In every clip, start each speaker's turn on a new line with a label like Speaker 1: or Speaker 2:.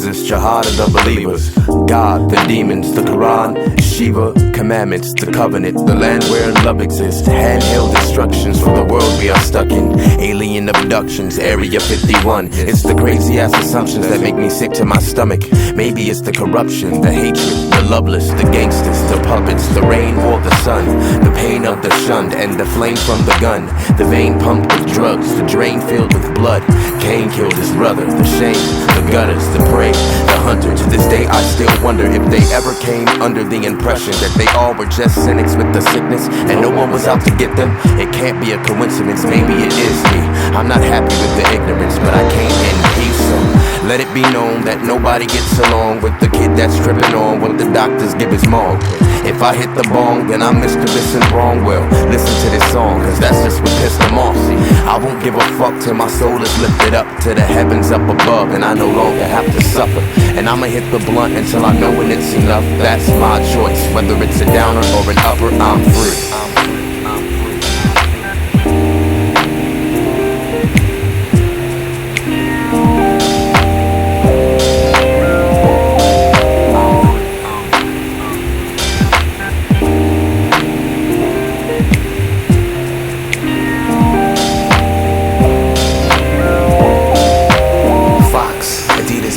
Speaker 1: exist, jihad of the believers. God, the demons, the Quran, Shiva, commandments, the covenant, the land where love exists. Handheld instructions for the world we are stuck in. Alien abductions, Area 51. It's the crazy ass assumptions that make me sick to my stomach. Maybe it's the corruption, the hatred, the loveless, the gangsters, the puppets, the rain or the sun, the pain of the shunned, and the flame from the gun. The vein pumped with drugs, the drain filled with blood. Cain killed his brother, the shame, the gutters, the prey, the hunter. To this day I still wonder if they ever came under the impression that they all were just cynics with the sickness and no one was out to get them. It can't be a coincidence, maybe it is me. I'm not happy with the ignorance, but I can't end peace, so let it be known that nobody gets along with the kid that's tripping on what the doctors give his mom. If I hit the bong, then I'm mischievous and wrong. Well, listen to this song, cause that's just what pissed them off. See, I won't give a fuck till my soul is lifted up to the heavens up above, and I no longer have to suffer. And I'ma hit the blunt until I know when it's enough. That's my choice, whether it's a downer or an upper, I'm free.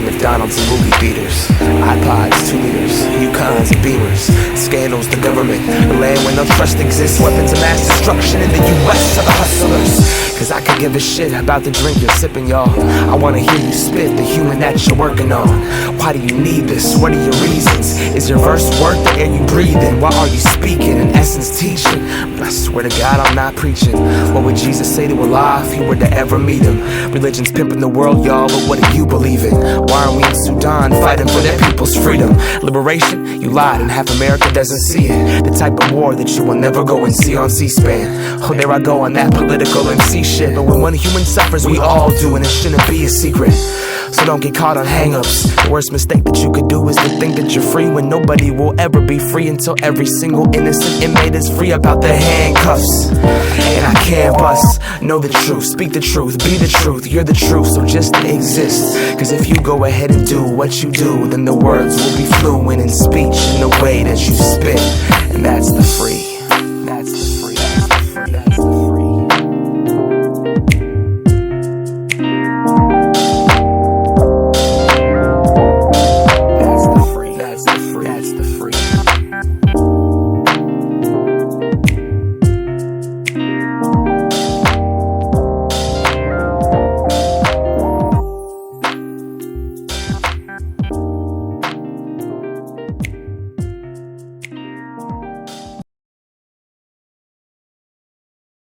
Speaker 2: McDonald's and movie theaters, iPods, 2 liters, Yukons and Beamers, scandals, the government, the land where no trust exists, weapons of mass destruction in the US are the hustlers. Cause I could give a shit about the drink you're sipping, y'all. I wanna hear you spit the human that you're working on. Why do you need this? What are your reasons? Is your verse worth the air you breathe in? Why are you speaking? In essence, teaching. But I swear to God, I'm not preaching. What would Jesus say to Allah if he were to ever meet him? Religion's pimping the world, y'all, but what do you believe in? Why are we in Sudan fighting for their people's freedom? Liberation? You lied and half America doesn't see it. The type of war that you will never go and see on C-SPAN. Oh, there I go on that political MC shit. But when one human suffers, we all do, and it shouldn't be a secret. So don't get caught on hang-ups. The worst mistake that you could do is to think that you're free when nobody will ever be free until every single innocent inmate is free about their handcuffs. And I can't bust. Know the truth, speak the truth, be the truth. You're the truth, so just exist. Cause if you go ahead and do what you do, then the words will be fluent in speech in the way that you spit. And that's the free.